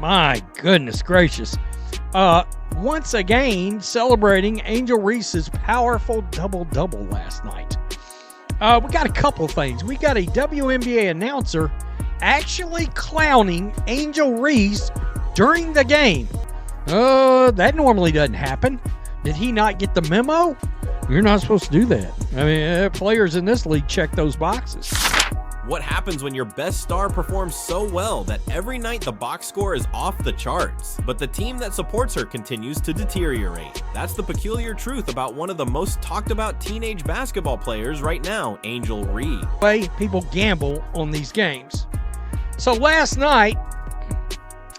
My goodness gracious. Once again, celebrating Angel Reese's powerful double-double last night. We got a couple things. We got a WNBA announcer actually clowning Angel Reese during the game. That normally doesn't happen. Did he not get the memo? You're not supposed to do that. I mean, players in this league check those boxes. What happens when your best star performs so well that every night the box score is off the charts, but the team that supports her continues to deteriorate? That's the peculiar truth about one of the most talked about teenage basketball players right now, Angel Reese. Way people gamble on these games. So last night,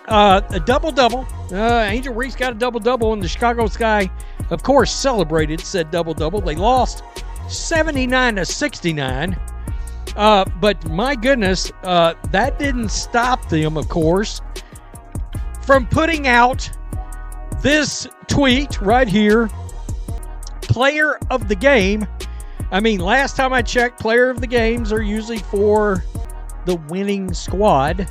a double-double. Angel Reese got a double-double, and the Chicago Sky, of course, celebrated said double-double. They lost 79-69. But my goodness, that didn't stop them, of course, from putting out this tweet right here. Player of the game. I mean, last time I checked, player of the games are usually for the winning squad.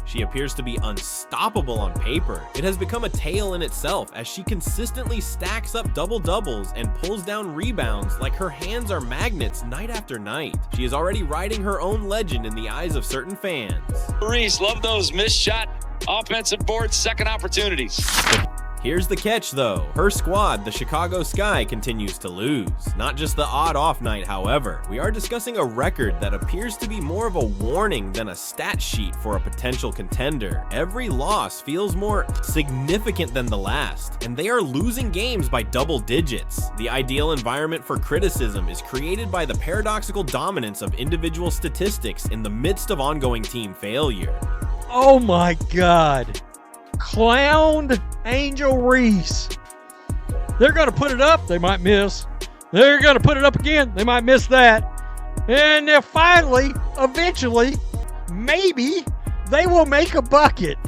She appears to be unstoppable on paper. It has become a tale in itself as she consistently stacks up double-doubles and pulls down rebounds like her hands are magnets night after night. She is already riding her own legend in the eyes of certain fans. Reese, love those missed shot, offensive boards, second opportunities. Here's the catch though. Her squad, the Chicago Sky, continues to lose. Not just the odd off night, however. We are discussing a record that appears to be more of a warning than a stat sheet for a potential contender. Every loss feels more significant than the last, and they are losing games by double digits. The ideal environment for criticism is created by the paradoxical dominance of individual statistics in the midst of ongoing team failure. Oh my God. Clowned Angel Reese. They're going to put it up. They might miss. They're going to put it up again. They might miss that. And then finally, eventually, maybe they will make a bucket.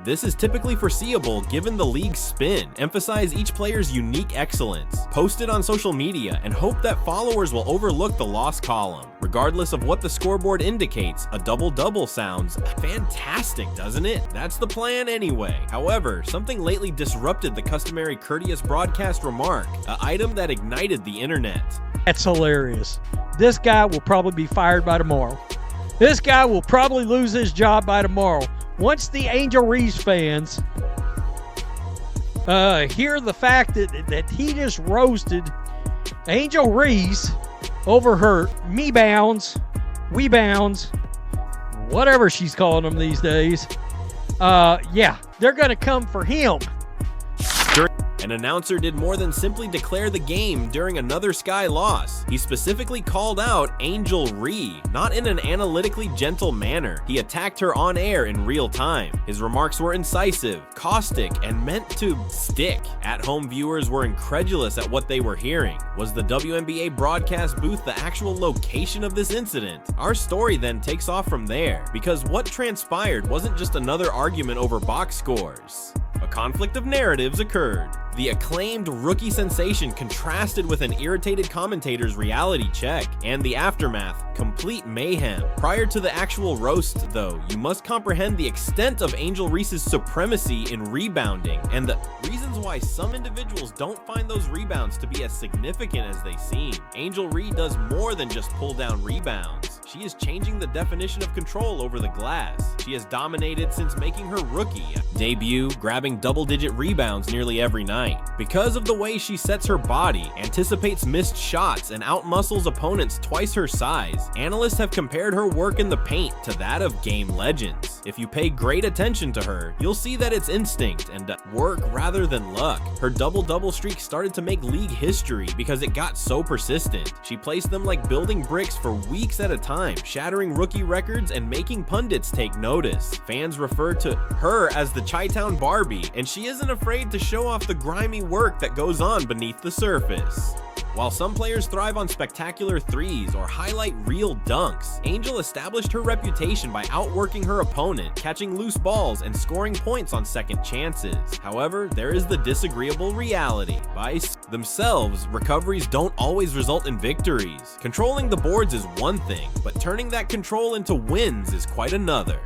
This is typically foreseeable given the league's spin. Emphasize each player's unique excellence, post it on social media, and hope that followers will overlook the loss column. Regardless of what the scoreboard indicates, a double-double sounds fantastic, doesn't it? That's the plan anyway. However, something lately disrupted the customary courteous broadcast remark, an item that ignited the internet. That's hilarious. This guy will probably be fired by tomorrow. This guy will probably lose his job by tomorrow. Once the Angel Reese fans hear the fact that he just roasted Angel Reese over her me-bounds, we-bounds, whatever she's calling them these days, yeah, they're going to come for him. An announcer did more than simply declare the game during another Sky loss. He specifically called out Angel Reese, not in an analytically gentle manner. He attacked her on air in real time. His remarks were incisive, caustic, and meant to stick. At-home viewers were incredulous at what they were hearing. Was the WNBA broadcast booth the actual location of this incident? Our story then takes off from there, because what transpired wasn't just another argument over box scores. A conflict of narratives occurred. The acclaimed rookie sensation contrasted with an irritated commentator's reality check, and the aftermath, complete mayhem. Prior to the actual roast, though, you must comprehend the extent of Angel Reese's supremacy in rebounding, and the reasons why some individuals don't find those rebounds to be as significant as they seem. Angel Reese does more than just pull down rebounds. She is changing the definition of control over the glass. She has dominated since making her rookie debut, grabbing double-digit rebounds nearly every night. Because of the way she sets her body, anticipates missed shots, and outmuscles opponents twice her size, analysts have compared her work in the paint to that of game legends. If you pay great attention to her, you'll see that it's instinct and work rather than luck. Her double-double streak started to make league history because it got so persistent. She placed them like building bricks for weeks at a time, shattering rookie records and making pundits take notice. Fans refer to her as the Chi-Town Barbie, and she isn't afraid to show off the grimy work that goes on beneath the surface. While some players thrive on spectacular threes or highlight real dunks, Angel established her reputation by outworking her opponent, catching loose balls, and scoring points on second chances. However, there is the disagreeable reality. By themselves, recoveries don't always result in victories. Controlling the boards is one thing, but turning that control into wins is quite another.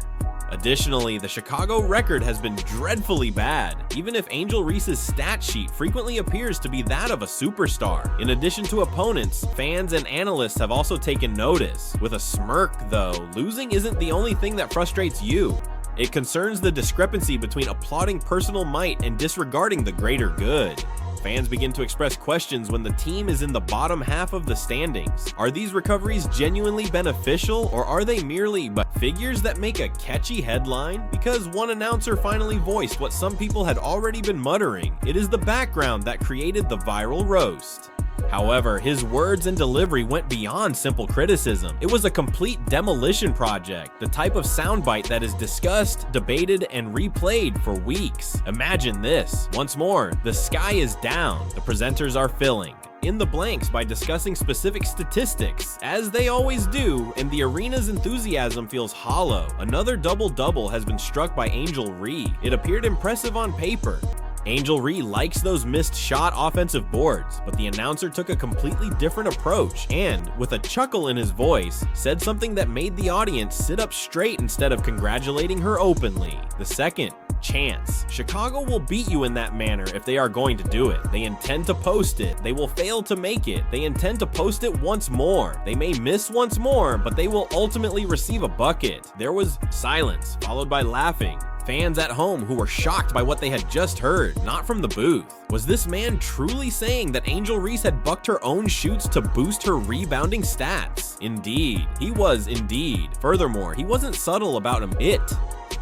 Additionally, the Chicago record has been dreadfully bad, even if Angel Reese's stat sheet frequently appears to be that of a superstar. In addition to opponents, fans and analysts have also taken notice. With a smirk, though, losing isn't the only thing that frustrates you. It concerns the discrepancy between applauding personal might and disregarding the greater good. Fans begin to express questions when the team is in the bottom half of the standings. Are these recoveries genuinely beneficial, or are they merely figures that make a catchy headline? Because one announcer finally voiced what some people had already been muttering. It is the background that created the viral roast. However, his words and delivery went beyond simple criticism. It was a complete demolition project, the type of soundbite that is discussed, debated, and replayed for weeks. Imagine this. Once more, the sky is down. The presenters are filling in the blanks by discussing specific statistics, as they always do, and the arena's enthusiasm feels hollow. Another double-double has been struck by Angel Reese. It appeared impressive on paper. Angel Reese likes those missed shot offensive boards, but the announcer took a completely different approach and, with a chuckle in his voice, said something that made the audience sit up straight instead of congratulating her openly. The second, chance. Chicago will beat you in that manner if they are going to do it. They intend to post it. They will fail to make it. They intend to post it once more. They may miss once more, but they will ultimately receive a bucket. There was silence, followed by laughing. Fans at home who were shocked by what they had just heard, not from the booth. Was this man truly saying that Angel Reese had bucked her own shoots to boost her rebounding stats? Indeed, he was indeed. Furthermore, he wasn't subtle about him.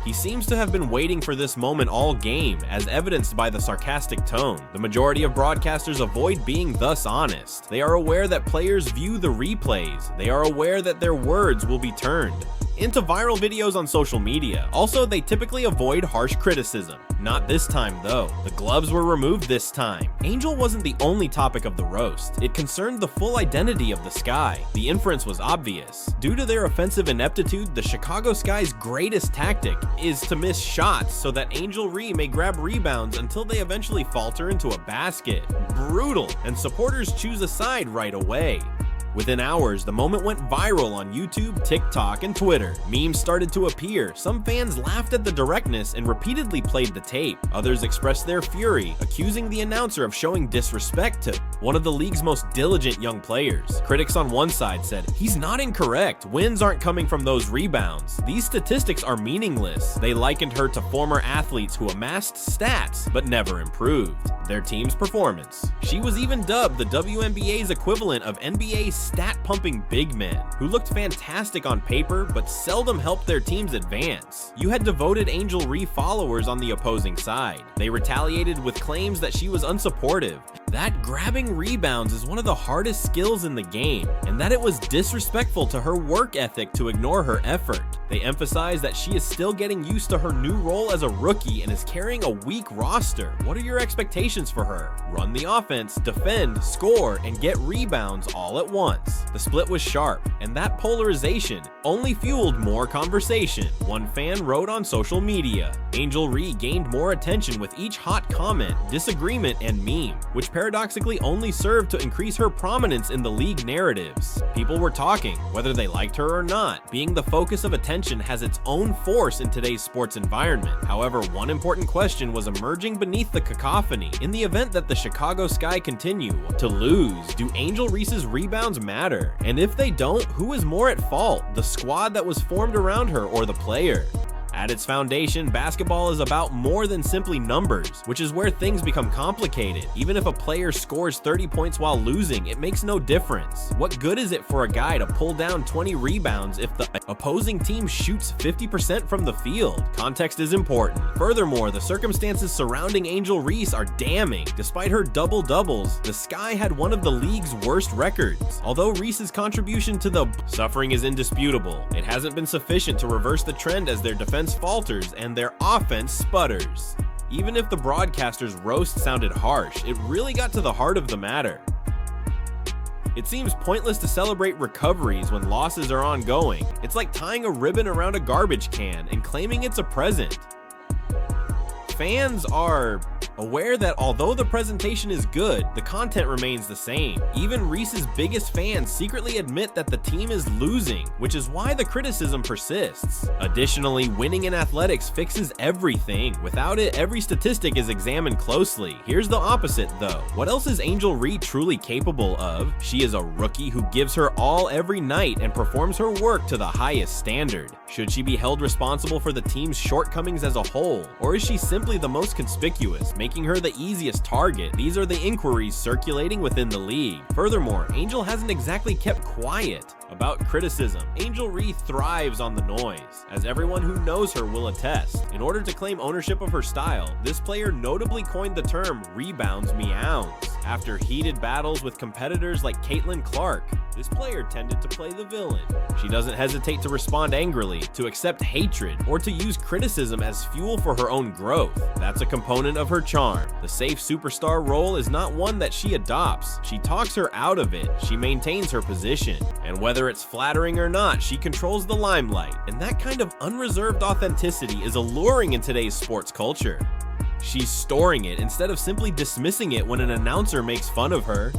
He seems to have been waiting for this moment all game, as evidenced by the sarcastic tone. The majority of broadcasters avoid being thus honest. They are aware that players view the replays. They are aware that their words will be turned into viral videos on social media. Also, they typically avoid harsh criticism. Not this time though. The gloves were removed this time. Angel wasn't the only topic of the roast. It concerned the full identity of the Sky. The inference was obvious. Due to their offensive ineptitude, the Chicago Sky's greatest tactic is to miss shots so that Angel Reese may grab rebounds until they eventually falter into a basket. Brutal, and supporters choose a side right away. Within hours, the moment went viral on YouTube, TikTok, and Twitter. Memes started to appear. Some fans laughed at the directness and repeatedly played the tape. Others expressed their fury, accusing the announcer of showing disrespect to one of the league's most diligent young players. Critics on one side said, "He's not incorrect. Wins aren't coming from those rebounds. These statistics are meaningless." They likened her to former athletes who amassed stats but never improved their team's performance. She was even dubbed the WNBA's equivalent of NBA stat-pumping big men, who looked fantastic on paper but seldom helped their teams advance. You had devoted Angel Reese followers on the opposing side. They retaliated with claims that she was unsupportive, that grabbing rebounds is one of the hardest skills in the game, and that it was disrespectful to her work ethic to ignore her effort. They emphasized that she is still getting used to her new role as a rookie and is carrying a weak roster. What are your expectations for her? Run the offense, defend, score, and get rebounds all at once. The split was sharp, and that polarization only fueled more conversation. One fan wrote on social media, Angel Reese gained more attention with each hot comment, disagreement, and meme, which paradoxically only served to increase her prominence in the league narratives. People were talking, whether they liked her or not. Being the focus of attention has its own force in today's sports environment. However, one important question was emerging beneath the cacophony. In the event that the Chicago Sky continue to lose, do Angel Reese's rebounds matter? And if they don't, who is more at fault? The squad that was formed around her or the player? At its foundation, basketball is about more than simply numbers, which is where things become complicated. Even if a player scores 30 points while losing, it makes no difference. What good is it for a guy to pull down 20 rebounds if the opposing team shoots 50% from the field? Context is important. Furthermore, the circumstances surrounding Angel Reese are damning. Despite her double-doubles, the Sky had one of the league's worst records. Although Reese's contribution to the suffering is indisputable, it hasn't been sufficient to reverse the trend as their defense falters and their offense sputters. Even if the broadcaster's roast sounded harsh, it really got to the heart of the matter. It seems pointless to celebrate recoveries when losses are ongoing. It's like tying a ribbon around a garbage can and claiming it's a present. Fans are aware that although the presentation is good, the content remains the same. Even Reese's biggest fans secretly admit that the team is losing, which is why the criticism persists. Additionally, winning in athletics fixes everything. Without it, every statistic is examined closely. Here's the opposite though. What else is Angel Reese truly capable of? She is a rookie who gives her all every night and performs her work to the highest standard. Should she be held responsible for the team's shortcomings as a whole, or is she simply the most conspicuous, making her the easiest target? These are the inquiries circulating within the league. Furthermore, Angel hasn't exactly kept quiet about criticism. Angel Reese thrives on the noise, as everyone who knows her will attest. In order to claim ownership of her style, this player notably coined the term rebounds meows. After heated battles with competitors like Caitlin Clark, this player tended to play the villain. She doesn't hesitate to respond angrily, to accept hatred, or to use criticism as fuel for her own growth. That's a component of her charm. The safe superstar role is not one that she adopts. She talks her out of it. She maintains her position. And whether it's flattering or not, she controls the limelight. And that kind of unreserved authenticity is alluring in today's sports culture. She's storing it instead of simply dismissing it when an announcer makes fun of her.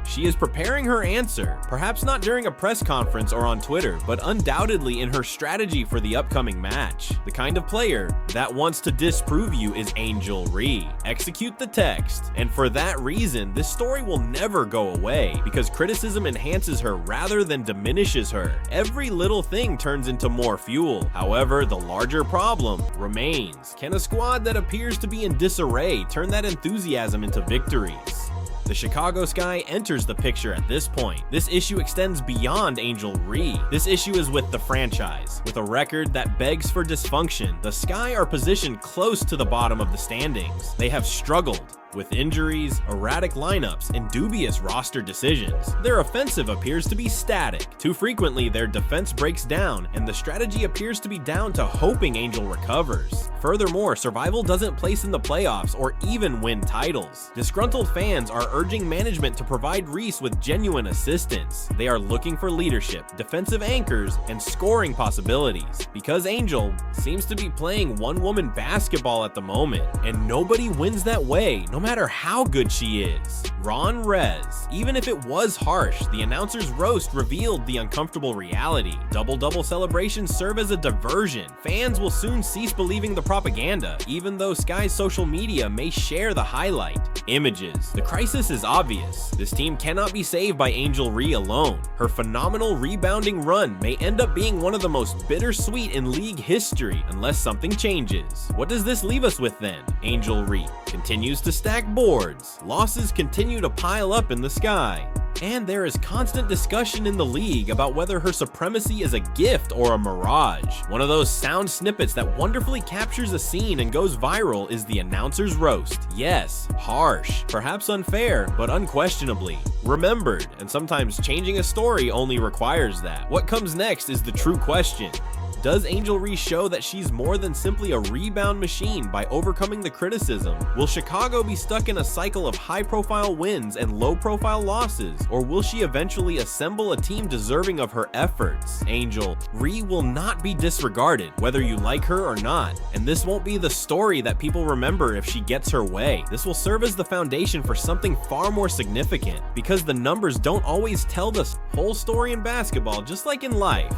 She is preparing her answer, perhaps not during a press conference or on Twitter, but undoubtedly in her strategy for the upcoming match. The kind of player that wants to disprove you is Angel Reese. Execute the text. And for that reason, this story will never go away, because criticism enhances her rather than diminishes her. Every little thing turns into more fuel. However, the larger problem remains. Can a squad that appears to be in disarray turn that enthusiasm into victories? The Chicago Sky enters the picture at this point. This issue extends beyond Angel Reese. This issue is with the franchise. With a record that begs for dysfunction, the Sky are positioned close to the bottom of the standings. They have struggled with injuries, erratic lineups, and dubious roster decisions. Their offensive appears to be static. Too frequently, their defense breaks down, and the strategy appears to be down to hoping Angel recovers. Furthermore, survival doesn't place in the playoffs or even win titles. Disgruntled fans are urging management to provide Reese with genuine assistance. They are looking for leadership, defensive anchors, and scoring possibilities, because Angel seems to be playing one-woman basketball at the moment, and nobody wins that way, no matter how good she is. Ron Rez. Even if it was harsh, the announcer's roast revealed the uncomfortable reality. Double-double celebrations serve as a diversion. Fans will soon cease believing the propaganda, even though Sky's social media may share the highlight images. The crisis is obvious. This team cannot be saved by Angel Reese alone. Her phenomenal rebounding run may end up being one of the most bittersweet in league history unless something changes. What does this leave us with then? Angel Reese continues to stack boards. Losses continue to pile up in the Sky. And there is constant discussion in the league about whether her supremacy is a gift or a mirage. One of those sound snippets that wonderfully captures a scene and goes viral is the announcer's roast. Yes, harsh, perhaps unfair, but unquestionably remembered, and sometimes changing a story only requires that. What comes next is the true question. Does Angel Reese show that she's more than simply a rebound machine by overcoming the criticism? Will Chicago be stuck in a cycle of high-profile wins and low-profile losses, or will she eventually assemble a team deserving of her efforts? Angel Reese will not be disregarded, whether you like her or not, and this won't be the story that people remember if she gets her way. This will serve as the foundation for something far more significant, because the numbers don't always tell the whole story in basketball, just like in life.